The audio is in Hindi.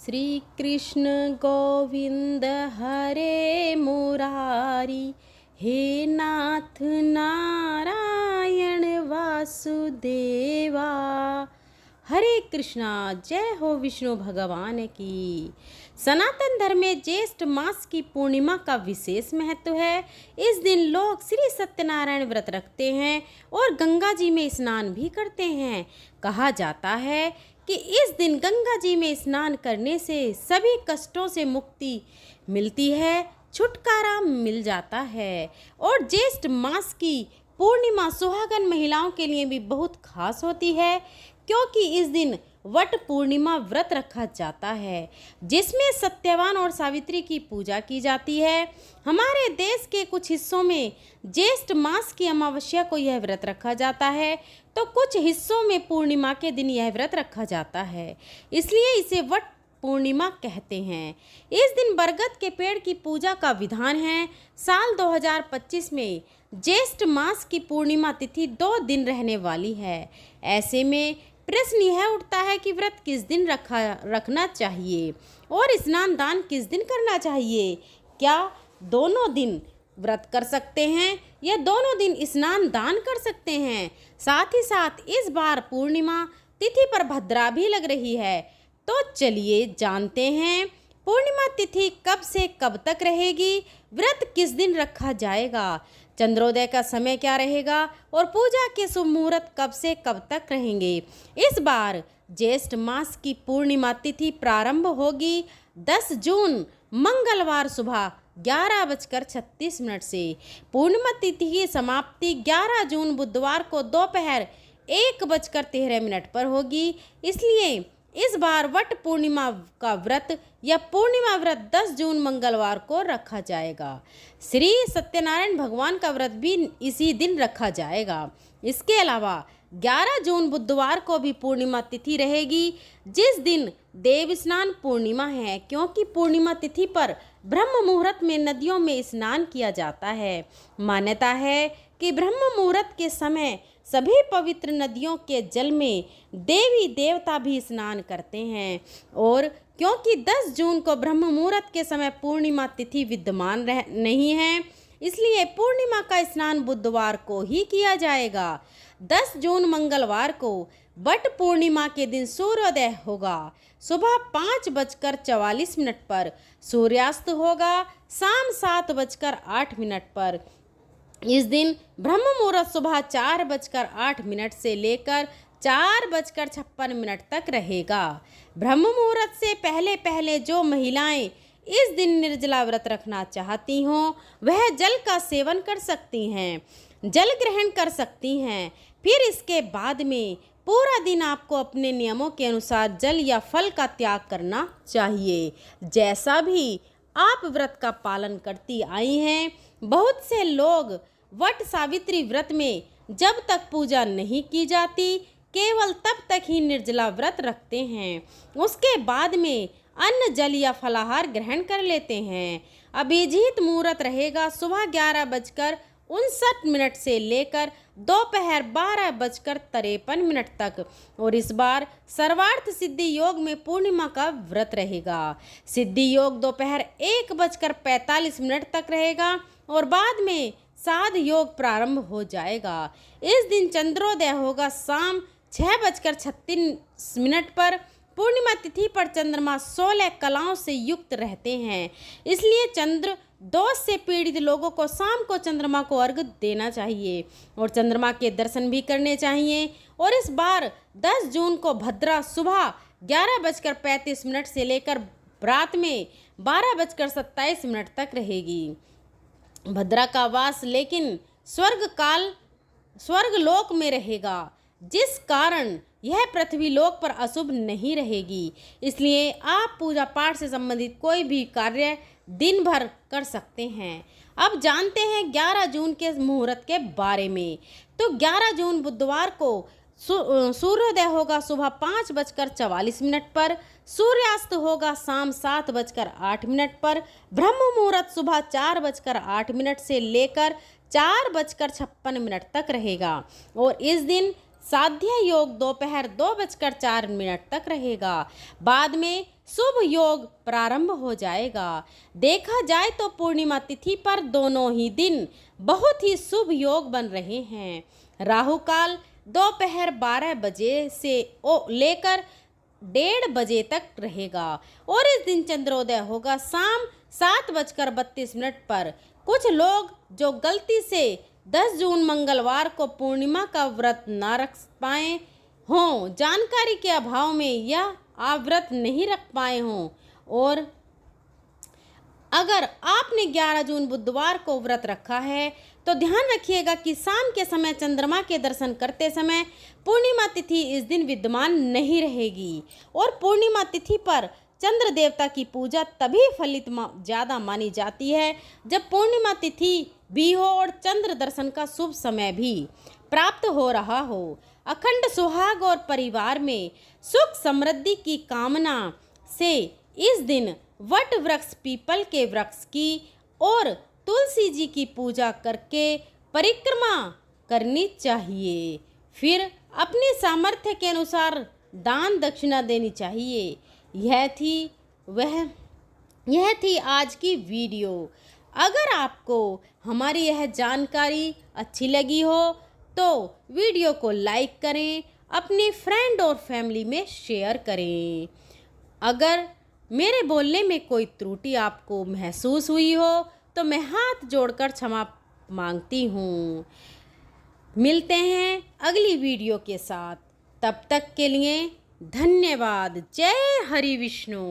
श्री कृष्ण गोविंद हरे मुरारी, हे नाथ नारायण वासुदेवा। हरे कृष्णा। जय हो विष्णु भगवान की। सनातन धर्म में ज्येष्ठ मास की पूर्णिमा का विशेष महत्व है। इस दिन लोग श्री सत्यनारायण व्रत रखते हैं और गंगा जी में स्नान भी करते हैं। कहा जाता है कि इस दिन गंगा जी में स्नान करने से सभी कष्टों से मुक्ति मिलती है, छुटकारा मिल जाता है। और ज्येष्ठ मास की पूर्णिमा सुहागन महिलाओं के लिए भी बहुत खास होती है, क्योंकि इस दिन वट पूर्णिमा व्रत रखा जाता है, जिसमें सत्यवान और सावित्री की पूजा की जाती है। हमारे देश के कुछ हिस्सों में ज्येष्ठ मास की अमावस्या को यह व्रत रखा जाता है, तो कुछ हिस्सों में पूर्णिमा के दिन यह व्रत रखा जाता है, इसलिए इसे वट पूर्णिमा कहते हैं। इस दिन बरगद के पेड़ की पूजा का विधान है। साल 2025 में ज्येष्ठ मास की पूर्णिमा तिथि 2 दिन रहने वाली है। ऐसे में प्रश्न यह उठता है कि व्रत किस दिन रखना चाहिए और स्नान दान किस दिन करना चाहिए। क्या दोनों दिन व्रत कर सकते हैं या दोनों दिन स्नान दान कर सकते हैं? साथ ही साथ इस बार पूर्णिमा तिथि पर भद्रा भी लग रही है, तो चलिए जानते हैं पूर्णिमा तिथि कब से कब तक रहेगी, व्रत किस दिन रखा जाएगा, चंद्रोदय का समय क्या रहेगा और पूजा के शुभ मुहूर्त कब से कब तक रहेंगे। इस बार ज्येष्ठ मास की पूर्णिमा तिथि प्रारंभ होगी 10 जून मंगलवार सुबह 11:36 से। पूर्णिमा तिथि की समाप्ति 11 जून बुधवार को दोपहर 1:13 पर होगी। इसलिए इस बार वट पूर्णिमा का व्रत या पूर्णिमा व्रत 10 जून मंगलवार को रखा जाएगा। श्री सत्यनारायण भगवान का व्रत भी इसी दिन रखा जाएगा। इसके अलावा 11 जून बुधवार को भी पूर्णिमा तिथि रहेगी, जिस दिन देव स्नान पूर्णिमा है, क्योंकि पूर्णिमा तिथि पर ब्रह्म मुहूर्त में नदियों में स्नान किया जाता है। मान्यता है कि ब्रह्म मुहूर्त के समय सभी पवित्र नदियों के जल में देवी देवता भी स्नान करते हैं, और क्योंकि 10 जून को ब्रह्म मुहूर्त के समय पूर्णिमा तिथि विद्यमान नहीं है, इसलिए पूर्णिमा का स्नान बुधवार को ही किया जाएगा। 10 जून मंगलवार को वट पूर्णिमा के दिन सूर्योदय होगा सुबह 5:44 पर, सूर्यास्त होगा शाम 7:08 पर। इस दिन ब्रह्म मुहूर्त सुबह 4:08 से लेकर 4:56 तक रहेगा। ब्रह्म मुहूर्त से पहले पहले जो महिलाएं इस दिन निर्जला व्रत रखना चाहती हों, वह जल का सेवन कर सकती हैं, जल ग्रहण कर सकती हैं। फिर इसके बाद में पूरा दिन आपको अपने नियमों के अनुसार जल या फल का त्याग करना चाहिए, जैसा भी आप व्रत का पालन करती आई हैं। बहुत से लोग वट सावित्री व्रत में जब तक पूजा नहीं की जाती, केवल तब तक ही निर्जला व्रत रखते हैं। उसके बाद में अन्न जल या फलाहार ग्रहण कर लेते हैं। अभिजीत मुहूर्त रहेगा सुबह 11:59 से लेकर दोपहर 12:53 तक, और इस बार सर्वार्थ सिद्धि योग में पूर्णिमा का व्रत रहेगा। सिद्धि योग दोपहर 1:45 तक रहेगा और बाद में साध योग प्रारंभ हो जाएगा। इस दिन चंद्रोदय होगा शाम 6:36 पर। पूर्णिमा तिथि पर चंद्रमा 16 कलाओं से युक्त रहते हैं, इसलिए चंद्र दोष से पीड़ित लोगों को शाम को चंद्रमा को अर्घ्य देना चाहिए और चंद्रमा के दर्शन भी करने चाहिए। और इस बार 10 जून को भद्रा सुबह 11:35 से लेकर रात में 12:27 तक रहेगी। भद्रा का वास लेकिन स्वर्गलोक में रहेगा, जिस कारण यह पृथ्वी लोक पर अशुभ नहीं रहेगी। इसलिए आप पूजा पाठ से संबंधित कोई भी कार्य दिन भर कर सकते हैं। अब जानते हैं 11 जून के मुहूर्त के बारे में। तो 11 जून बुधवार को सूर्योदय होगा सुबह 5:44 पर, सूर्यास्त होगा शाम 7:08 पर। ब्रह्म मुहूर्त सुबह 4:08 से लेकर 4:56 तक रहेगा और इस दिन साध्य योग दोपहर 2:04 तक रहेगा। बाद में शुभ योग प्रारंभ हो जाएगा। देखा जाए तो पूर्णिमा तिथि पर दोनों ही दिन बहुत ही शुभ योग बन रहे हैं। राहु काल दोपहर 12 बजे से लेकर 1:30 बजे तक रहेगा और इस दिन चंद्रोदय होगा शाम 7:32 पर। कुछ लोग जो गलती से 10 जून मंगलवार को पूर्णिमा का व्रत न रख पाए हों, जानकारी के अभाव में यह आप व्रत नहीं रख पाए हों, और अगर आपने 11 जून बुधवार को व्रत रखा है तो ध्यान रखिएगा कि शाम के समय चंद्रमा के दर्शन करते समय पूर्णिमा तिथि इस दिन विद्यमान नहीं रहेगी और पूर्णिमा तिथि पर चंद्र देवता की पूजा तभी फलित ज़्यादा मानी जाती है जब पूर्णिमा तिथि भी हो और चंद्र दर्शन का शुभ समय भी प्राप्त हो रहा हो। अखंड सुहाग और परिवार में सुख समृद्धि की कामना से इस दिन वट वृक्ष, पीपल के वृक्ष की और तुलसी जी की पूजा करके परिक्रमा करनी चाहिए। फिर अपनी सामर्थ्य के अनुसार दान दक्षिणा देनी चाहिए। यह थी आज की वीडियो। अगर आपको हमारी यह जानकारी अच्छी लगी हो तो वीडियो को लाइक करें, अपने फ्रेंड और फैमिली में शेयर करें। अगर मेरे बोलने में कोई त्रुटि आपको महसूस हुई हो तो मैं हाथ जोड़कर क्षमा मांगती हूँ। मिलते हैं अगली वीडियो के साथ, तब तक के लिए धन्यवाद। जय हरि विष्णु।